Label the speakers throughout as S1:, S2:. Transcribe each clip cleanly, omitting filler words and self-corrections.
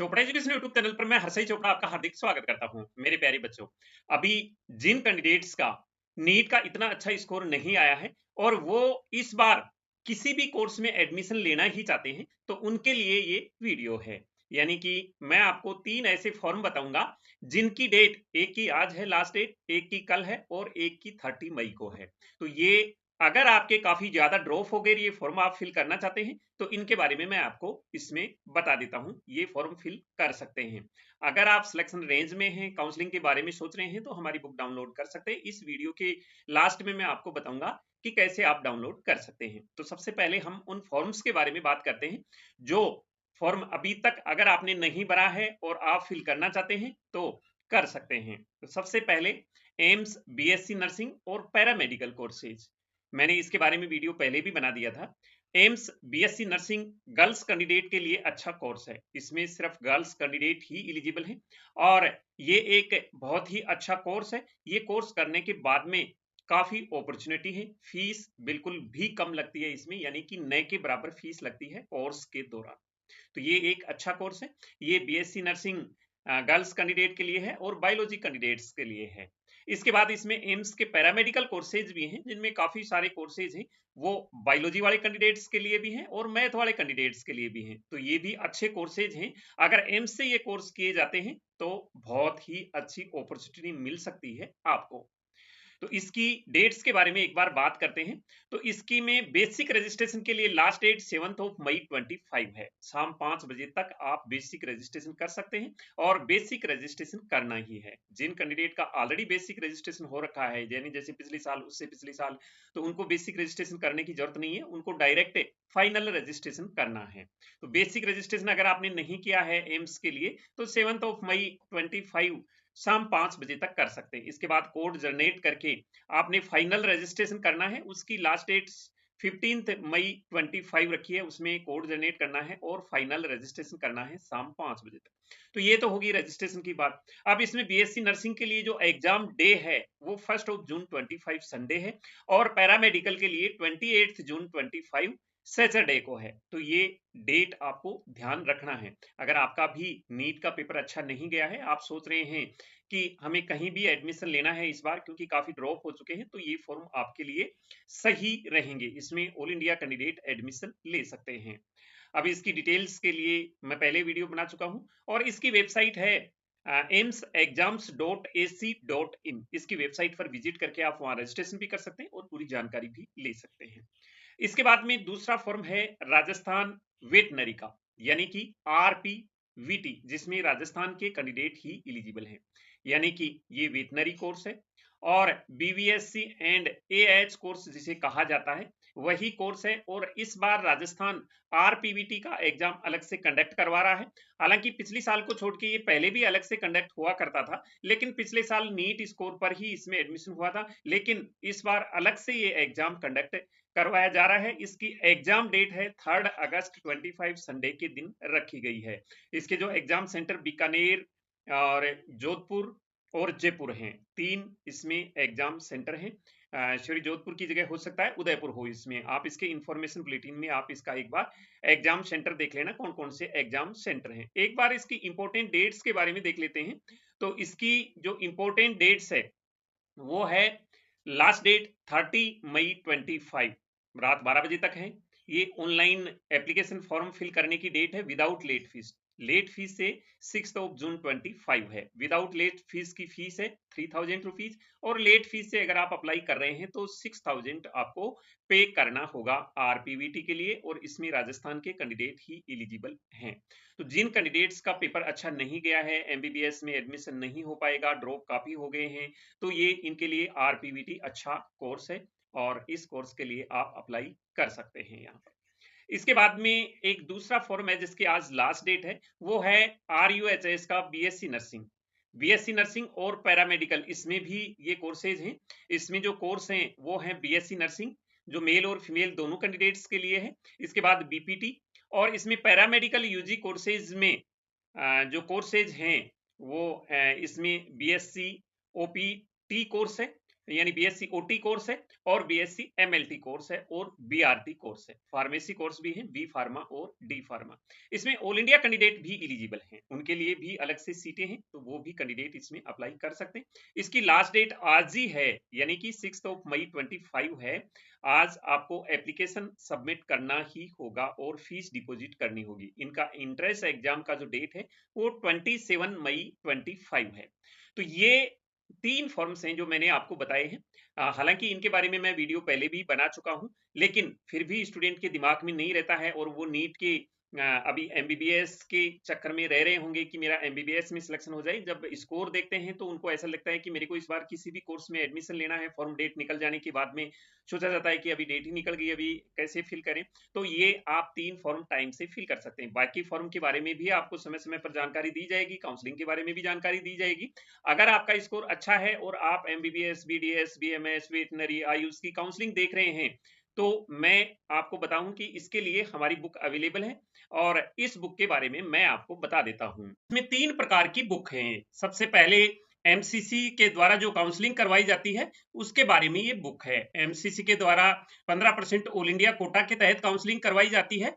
S1: Chopra education YouTube channel पर मैं हर्षई चोपड़ा आपका हार्दिक स्वागत करता हूं। मेरे प्यारे बच्चों, अभी जिन कैंडिडेट्स का नीट का इतना अच्छा स्कोर नहीं आया है और वो इस बार किसी भी कोर्स में एडमिशन लेना ही चाहते हैं, तो उनके लिए ये वीडियो है। यानी कि मैं आपको 3 ऐसे फॉर्म बताऊंगा जिनकी डेट, एक की आज है लास्ट डेट, एक की कल है और एक की 30 मई को है। तो ये अगर आपके काफी ज्यादा ड्रॉप हो गए, ये फॉर्म आप फिल करना चाहते हैं, तो इनके बारे में मैं आपको इसमें बता देता हूं। ये फॉर्म फिल कर सकते हैं। अगर आप सिलेक्शन रेंज में हैं, काउंसलिंग के बारे में सोच रहे हैं, तो हमारी बुक डाउनलोड कर सकते हैं। इस वीडियो के लास्ट में मैं आपको बताऊंगा कि कैसे आप डाउनलोड कर सकते हैं। तो सबसे पहले हम उन फॉर्म्स के बारे में बात करते हैं जो फॉर्म अभी तक अगर आपने नहीं भरा है और आप फिल करना चाहते हैं तो कर सकते हैं। तो सबसे पहले एम्स बीएससी नर्सिंग और पैरामेडिकल कोर्सेज, मैंने इसके बारे में वीडियो पहले भी बना दिया था। AIIMS BSc nursing girls candidate के लिए अच्छा कोर्स है। इसमें सिर्फ गर्ल्स कैंडिडेट ही एलिजिबल हैं और ये एक बहुत ही अच्छा कोर्स है। ये कोर्स करने के बाद में काफी अपॉर्चुनिटी है। फीस बिल्कुल भी कम लगती है इसमें, यानी कि न के बराबर फीस लगती है कोर्स के दौरान। तो ये एक अच्छा कोर्स है। ये बीएससी नर्सिंग गर्ल्स कैंडिडेट के लिए है और बायोलॉजी कैंडिडेट्स के लिए है। इसके बाद इसमें एम्स के पैरामेडिकल कोर्सेज भी हैं, जिनमें काफी सारे कोर्सेज हैं। वो बायोलॉजी वाले कैंडिडेट्स के लिए भी हैं और मैथ वाले कैंडिडेट्स के लिए भी हैं। तो ये भी अच्छे कोर्सेज हैं। अगर एम्स से ये कोर्स किए जाते हैं तो बहुत ही अच्छी अपॉर्चुनिटी मिल सकती है आपको। तो इसकी डेट्स के बारे में एक बार बात करते हैं। तो इसकी में बेसिक रजिस्ट्रेशन के लिए लास्ट डेट 7 मई 25 है। शाम 5 बजे तक आप बेसिक रजिस्ट्रेशन कर सकते हैं और बेसिक रजिस्ट्रेशन करना ही है। जिन कैंडिडेट का ऑलरेडी बेसिक रजिस्ट्रेशन हो रखा है, यानी जैसे पिछले साल, उससे पिछले साल, तो उनको बेसिक रजिस्ट्रेशन करने की जरूरत नहीं है। उनको डायरेक्ट फाइनल रजिस्ट्रेशन करना है। तो बेसिक रजिस्ट्रेशन अगर आपने नहीं किया है एम्स के लिए, तो 7 मई 25 शाम 5 बजे तक कर सकते हैं। इसके बाद कोड जनरेट करके आपने फाइनल रजिस्ट्रेशन करना है। उसकी लास्ट डेट 15 मई 25 रखी है। उसमें कोड जनरेट करना है और फाइनल रजिस्ट्रेशन करना है शाम 5 बजे तक। तो ये तो होगी रजिस्ट्रेशन की बात। अब इसमें बीएससी नर्सिंग के लिए जो एग्जाम डे है वो 1 जून 25 संडे है और पैरामेडिकल के लिए 28 जून 25 सैटरडे को है। तो ये डेट आपको ध्यान रखना है। अगर आपका भी नीट का पेपर अच्छा नहीं गया है, आप सोच रहे हैं कि हमें कहीं भी एडमिशन लेना है इस बार क्योंकि काफी ड्रॉप हो चुके हैं, तो ये फॉर्म आपके लिए सही रहेंगे। इसमें ऑल इंडिया कैंडिडेट एडमिशन ले सकते हैं। अब इसकी डिटेल्स के लिए मैं पहले वीडियो बना चुका हूं और इसकी वेबसाइट है emsexams.ac.in। इसकी वेबसाइट पर विजिट करके आप वहां रजिस्ट्रेशन भी कर सकते हैं और पूरी जानकारी भी ले सकते हैं। इसके बाद में दूसरा फॉर्म है राजस्थान वेटनरी का, यानी कि आरपीवीटी, जिसमें राजस्थान के कैंडिडेट ही एलिजिबल हैं। यानी कि ये वेटनरी कोर्स है और बीवीएससी एंड एएच कोर्स जिसे कहा जाता है, वही कोर्स है। और इस बार राजस्थान आरपीवीटी का एग्जाम अलग से कंडक्ट करवा रहा है। हालांकि पिछले साल को छोड़ के ये पहले भी अलग से कंडक्ट हुआ करता था, लेकिन पिछले साल नीट स्कोर पर ही इसमें एडमिशन हुआ था। लेकिन इस बार अलग से ये एग्जाम कंडक्ट करवाया जा रहा है। इसकी एग्जाम डेट है 3 अगस्त 25 संडे के दिन रखी गई है। इसके जो एग्जाम सेंटर बीकानेर और जोधपुर और जयपुर हैं, 3 इसमें एग्जाम सेंटर हैं। श्री जोधपुर की जगह हो सकता है उदयपुर हो। इसमें आप इसके इंफॉर्मेशन बुलेटिन में आप इसका एक बार एग्जाम सेंटर देख लेना, कौन कौन से एग्जाम सेंटर हैं। एक बार इसकी इंपॉर्टेंट डेट्स के बारे में देख लेते हैं। तो इसकी जो इंपॉर्टेंट डेट्स है वो है, लास्ट डेट 30 मई 25 रात 12 बजे तक है। ये ऑनलाइन एप्लीकेशन फॉर्म फिल करने की डेट है without late fees. Late fees से 6 जून 25 है। विदाउट लेट फीस की फीस है 3000 रुपीज और लेट फीस से अगर आप अप्लाई कर रहे हैं तो 6000 आपको पे करना होगा आरपीवीटी के लिए। और इसमें राजस्थान के कैंडिडेट ही एलिजिबल हैं। तो जिन कैंडिडेट्स का पेपर अच्छा नहीं गया है, एमबीबीएस में एडमिशन नहीं हो पाएगा, ड्रॉप काफी हो गए हैं, तो ये इनके लिए आरपीवीटी अच्छा कोर्स है और इस कोर्स के लिए आप अप्लाई कर सकते हैं यहाँ पर। इसके बाद में एक दूसरा फॉर्म है जिसकी आज लास्ट डेट है, वो है आरयूएचएस का बीएससी नर्सिंग। बीएससी नर्सिंग और पैरामेडिकल, इसमें भी ये कोर्सेज हैं। इसमें जो कोर्स हैं वो है बीएससी नर्सिंग, जो मेल और फीमेल दोनों कैंडिडेट्स के लिए है। इसके बाद बीपीटी और इसमें पैरामेडिकल यूजी कोर्सेज में जो कोर्सेज हैं वो इसमें बीएससी ओपीटी कोर्स है, यानी बीएससी ओटी कोर्स है और बीएससी एमएलटी कोर्स है और बीआरटी कोर्स है। फार्मेसी कोर्स भी है, बी फार्मा और डी फार्मा। इसमें ऑल इंडिया कैंडिडेट भी एलिजिबल हैं, उनके लिए भी अलग से सीटें हैं, तो वो भी कैंडिडेट इसमें अप्लाई कर सकते हैं। इसकी लास्ट डेट आज ही है, यानी कि 6 मई 25 है। आज आपको एप्लीकेशन सबमिट करना ही होगा और फीस डिपॉजिट करनी होगी। इनका इंट्रेंस एग्जाम का जो डेट है वो 27 मई 25 है। तो ये 3 फॉर्म्स हैं जो मैंने आपको बताए हैं। हालांकि इनके बारे में मैं वीडियो पहले भी बना चुका हूं, लेकिन फिर भी स्टूडेंट के दिमाग में नहीं रहता है और वो नीट के अभी एमबीबीएस के चक्कर में रह रहे होंगे कि मेरा एमबीबीएस में सिलेक्शन हो जाए। जब स्कोर देखते हैं तो उनको ऐसा लगता है कि मेरे को इस बार किसी भी कोर्स में एडमिशन लेना है, फॉर्म डेट निकल जाने के बाद में सोचा जाता है कि अभी डेट ही निकल गई, अभी कैसे फिल करें। तो ये आप 3 फॉर्म टाइम से फिल कर सकते हैं। बाकी फॉर्म के बारे में भी आपको समय समय पर जानकारी दी जाएगी, काउंसलिंग के बारे में भी जानकारी दी जाएगी। अगर आपका स्कोर अच्छा है और आप MBBS, BDS, BMS, veterinary, Ayush की काउंसलिंग देख रहे हैं, तो मैं आपको बताऊं कि इसके लिए हमारी बुक अवेलेबल है और इस बुक के बारे में मैं आपको बता देता हूं। इसमें 3 प्रकार की बुक हैं। सबसे पहले एमसीसी के द्वारा जो काउंसलिंग करवाई जाती है उसके बारे में ये बुक है। एमसीसी के द्वारा 15% ऑल इंडिया कोटा के तहत काउंसलिंग करवाई जाती है,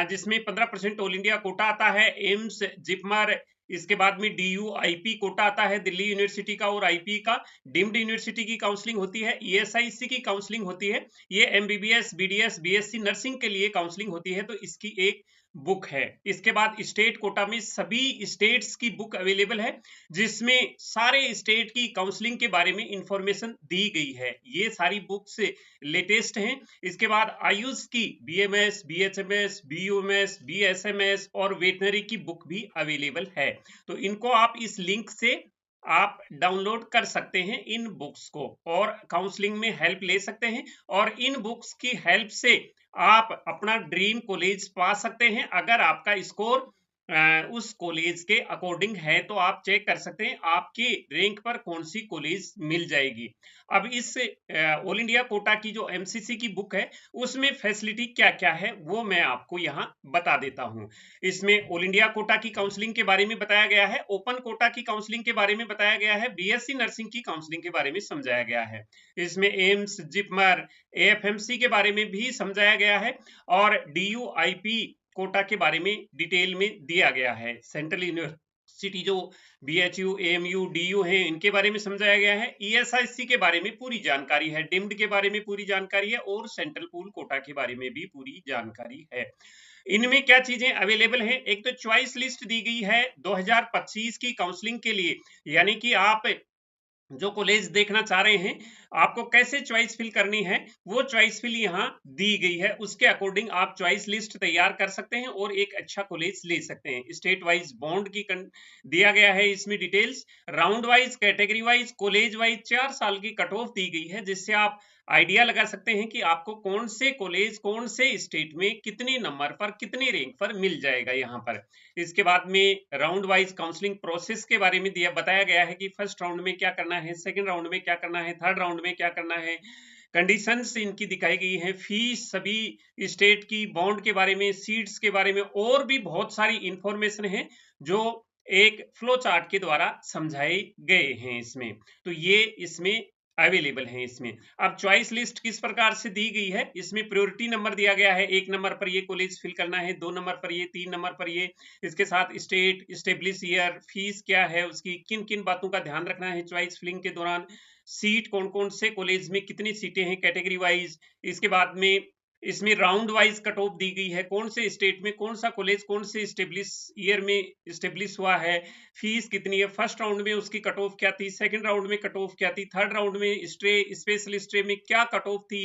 S1: जिसमें 15% ऑल इंडिया कोटा आता है। एम्स, जिपमर, इसके बाद में डीयू आईपी कोटा आता है दिल्ली यूनिवर्सिटी का और आईपी का। डीम्ड यूनिवर्सिटी की काउंसलिंग होती है, ईएसआईसी की काउंसलिंग होती है। ये एमबीबीएस, बीडीएस, बीएससी नर्सिंग के लिए काउंसलिंग होती है, तो इसकी एक बुक है। इसके बाद स्टेट कोटा में सभी स्टेट्स की बुक अवेलेबल है, जिसमें सारे स्टेट की काउंसलिंग के बारे में इंफॉर्मेशन दी गई है। ये सारी बुक्स लेटेस्ट हैं। इसके बाद आयुष की बीएमएस, बीएचएमएस, बीयूएमएस, बीएसएमएस और वेटनरी की बुक भी अवेलेबल है। तो इनको आप इस लिंक से आप डाउनलोड कर सकते हैं इन बुक्स को और काउंसलिंग में हेल्प ले सकते हैं। और इन बुक्स की हेल्प से आप अपना ड्रीम कॉलेज पा सकते हैं। अगर आपका स्कोर उस कॉलेज के अकॉर्डिंग है तो आप चेक कर सकते हैं आपके रैंक पर कौन सी कॉलेज मिल जाएगी। अब इस ऑल इंडिया कोटा की जो एमसीसी की बुक है उसमें फैसिलिटी क्या क्या है वो मैं आपको यहाँ बता देता हूँ। इसमें ऑल इंडिया कोटा की काउंसलिंग के बारे में बताया गया है, ओपन कोटा की काउंसलिंग के बारे में बताया गया है, बीएससी नर्सिंग की काउंसलिंग के बारे में समझाया गया है। इसमें एम्स, जिपमर, एएफएमसी के बारे में भी समझाया गया है और डीयूआईपी कोटा के बारे में डिटेल में दिया गया है। सेंट्रल यूनिवर्सिटी जो बीएचयू, एएमयू, डीयू हैं इनके बारे में समझाया गया है। ईएसआईसी के बारे में पूरी जानकारी है, डिम्ड के बारे में पूरी जानकारी है और सेंट्रल पूल कोटा के बारे में भी पूरी जानकारी है। इनमें क्या चीजें अवेलेबल हैं? एक तो चॉइस लिस्ट दी गई है 2025 की काउंसलिंग के लिए, यानी कि आप जो कॉलेज देखना चाह रहे हैं आपको कैसे चॉइस फिल करनी है वो चॉइस फिल यहाँ दी गई है। उसके अकॉर्डिंग आप चॉइस लिस्ट तैयार कर सकते हैं और एक अच्छा कॉलेज ले सकते हैं। स्टेट वाइज बॉन्ड की दिया गया है इसमें details, round wise, category wise, college wise 4 साल की कट ऑफ दी गई है, जिससे आप आइडिया लगा सकते हैं कि आपको कौन से कॉलेज कौन से स्टेट में कितने नंबर पर कितने रैंक पर मिल जाएगा यहाँ पर। इसके बाद में राउंड वाइज काउंसलिंग प्रोसेस के बारे में बताया गया है कि फर्स्ट राउंड में क्या करना है, सेकंड राउंड में क्या करना है, थर्ड राउंड में क्या करना है। कंडीशंस इनकी दिखाई गई है, फीस सभी स्टेट की, बॉन्ड के बारे में, सीट्स के बारे में और भी बहुत सारी इंफॉर्मेशन है जो एक फ्लो चार्ट के द्वारा समझाए गए हैं इसमें। तो ये इसमें अवेलेबल है। इसमें अब चॉइस लिस्ट किस प्रकार से दी गई है, इसमें प्रायोरिटी नंबर दिया गया है। 1 नंबर पर ये कॉलेज फिल करना है, 2 नंबर पर ये, 3 नंबर पर ये। इसके साथ स्टेट, स्टेब्लिश ईयर, फीस क्या है उसकी, किन किन बातों का ध्यान रखना है चॉइस फिलिंग के दौरान, सीट कौन कौन से कॉलेज में कितनी सीटें हैं कैटेगरी वाइज। इसके बाद में इसमें round wise cut of the गई है, कौन से स्टेट में कौन सा कॉलेज कौन से स्टेब्लिश ईयर में स्टेब्लिश हुआ है, फीस कितनी है, फर्स्ट राउंड में उसकी कट ऑफ क्या थी, सेकंड राउंड में कट ऑफ क्या थी, थर्ड राउंड में स्पेशल स्ट्रे में क्या कट ऑफ थी।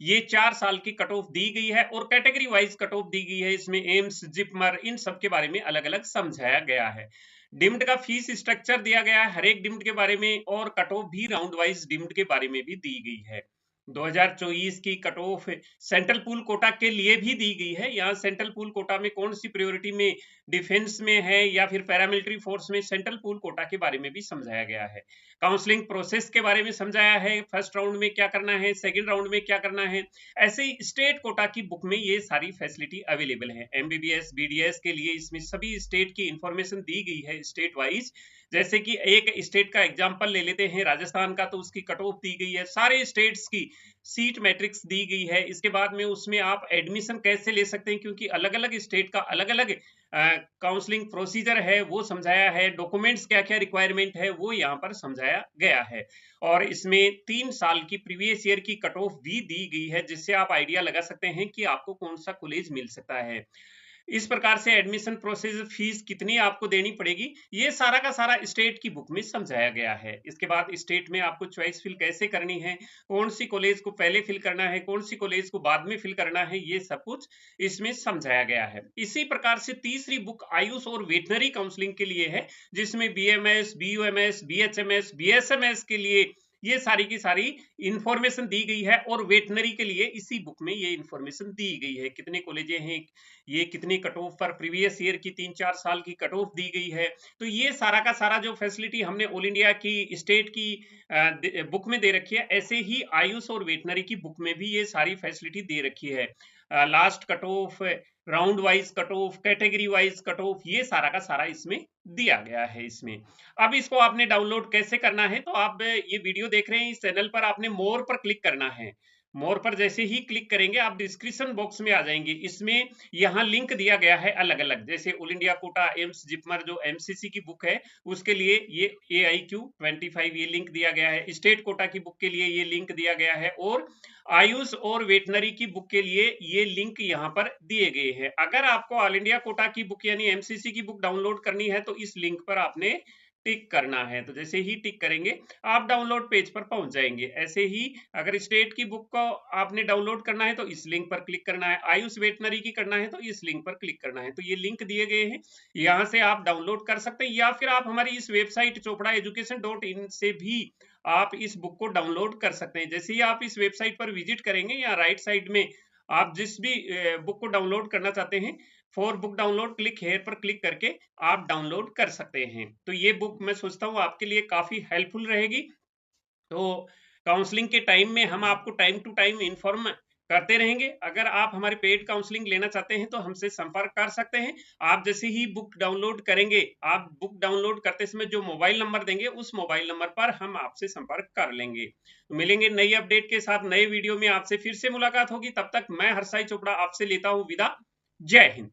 S1: ये 4 साल की कट ऑफ दी गई है और category wise cut of the गई है। इसमें एम्स, जिपमर, इन सब के बारे में अलग अलग समझाया गया है। डिम्ड का फीस स्ट्रक्चर दिया गया है हर एक डिम्ड के बारे में और कट ऑफ भी राउंड वाइज डिम्ड के बारे में भी दी गई है। 2024 की cut off central pool quota के लिए भी दी गई है। यहाँ सेंट्रल पूल कोटा में कौन सी प्रायोरिटी में, डिफेंस में है या फिर पैरामिलिट्री फोर्स में, सेंट्रल पूल कोटा के बारे में भी समझाया गया है। काउंसलिंग प्रोसेस के बारे में समझाया है, फर्स्ट राउंड में क्या करना है, सेकंड राउंड में क्या करना है। ऐसे ही स्टेट कोटा की बुक में ये सारी फैसिलिटी अवेलेबल है। एमबीबीएस बीडीएस के लिए इसमें सभी स्टेट की इंफॉर्मेशन दी गई है स्टेट वाइज। जैसे कि एक स्टेट का एग्जांपल ले लेते हैं, राजस्थान का, तो उसकी कट ऑफ दी गई है, सारे स्टेट्स की सीट मैट्रिक्स दी गई है। इसके बाद में उसमें आप एडमिशन कैसे ले सकते हैं, क्योंकि अलग अलग स्टेट का अलग अलग काउंसलिंग प्रोसीजर है वो समझाया है। डॉक्यूमेंट्स क्या क्या रिक्वायरमेंट है वो यहाँ पर समझाया गया है। और इसमें 3 साल की प्रीवियस ईयर की कट ऑफ भी दी गई है, जिससे आप आइडिया लगा सकते हैं कि आपको कौन सा कॉलेज मिल सकता है। इस प्रकार से एडमिशन प्रोसेस, फीस कितनी आपको देनी पड़ेगी, ये सारा का सारा स्टेट की बुक में समझाया गया है। इसके बाद स्टेट में आपको चॉइस फिल कैसे करनी है, कौन सी कॉलेज को पहले फिल करना है, कौन सी कॉलेज को बाद में फिल करना है, ये सब कुछ इसमें समझाया गया है। इसी प्रकार से तीसरी बुक आयुष और वेटनरी काउंसलिंग के लिए है, जिसमें बीएमएस, बीयूएमएस, बीएचएमएस, बीएसएमएस के लिए ये सारी की सारी इंफॉर्मेशन दी गई है। और वेटनरी के लिए इसी बुक में ये इंफॉर्मेशन दी गई है, कितने कॉलेजें हैं, ये कितनी कट ऑफ पर प्रीवियस ईयर की 3-4 साल की कट ऑफ दी गई है। तो ये सारा का सारा जो फैसिलिटी हमने ऑल इंडिया की स्टेट की बुक में दे रखी है, ऐसे ही आयुष और वेटनरी की बुक में भी ये सारी फैसिलिटी दे रखी है। Last cut off, round wise cut off, category wise cut off, ये सारा का सारा इसमें दिया गया है इसमें। अब इसको आपने डाउनलोड कैसे करना है, तो आप ये वीडियो देख रहे हैं, इस चैनल पर आपने मोर पर क्लिक करना है। मोर पर जैसे ही क्लिक करेंगे आप डिस्क्रिप्शन बॉक्स में आ जाएंगे। इसमें यहाँ लिंक दिया गया है अलग अलग, जैसे all India quota AIIMS JIPMER जो एमसीसी की बुक है उसके लिए ये AIQ25 ये लिंक दिया गया है। स्टेट कोटा की बुक के लिए ये लिंक दिया गया है, और आयुष और वेटनरी की बुक के लिए ये लिंक यहाँ पर दिए गए हैं। अगर आपको ऑल इंडिया कोटा की बुक यानी एमसीसी की बुक डाउनलोड करनी है तो इस लिंक पर आपने टिक करना है। तो जैसे ही टिक करेंगे आप डाउनलोड पेज पर पहुंच जाएंगे। ऐसे ही अगर स्टेट की बुक को आपने डाउनलोड करना है तो इस लिंक पर क्लिक करना है, आयुष वेटनरी की करना है तो इस लिंक पर क्लिक करना है। तो ये लिंक दिए गए हैं, यहाँ से आप डाउनलोड कर सकते हैं, या फिर आप हमारी इस वेबसाइट chopraeducation.in से भी आप इस बुक को डाउनलोड कर सकते हैं। जैसे ही आप इस वेबसाइट पर विजिट करेंगे, या राइट साइड में आप जिस भी बुक को डाउनलोड करना चाहते हैं, for book download click here पर क्लिक करके आप डाउनलोड कर सकते हैं। तो ये बुक मैं सोचता हूँ आपके लिए काफी हेल्पफुल रहेगी। तो काउंसलिंग के टाइम में हम आपको टाइम टू टाइम इन्फॉर्म करते रहेंगे। अगर आप हमारे पेड काउंसलिंग लेना चाहते हैं तो हमसे संपर्क कर सकते हैं। आप जैसे ही बुक डाउनलोड करेंगे, आप बुक डाउनलोड करते समय जो मोबाइल नंबर देंगे उस मोबाइल नंबर पर हम आपसे संपर्क कर लेंगे। तो मिलेंगे नई अपडेट के साथ, नए वीडियो में आपसे फिर से मुलाकात होगी। तब तक मैं हर्षाई चोपड़ा आपसे लेता हूं विदा। जय हिंद।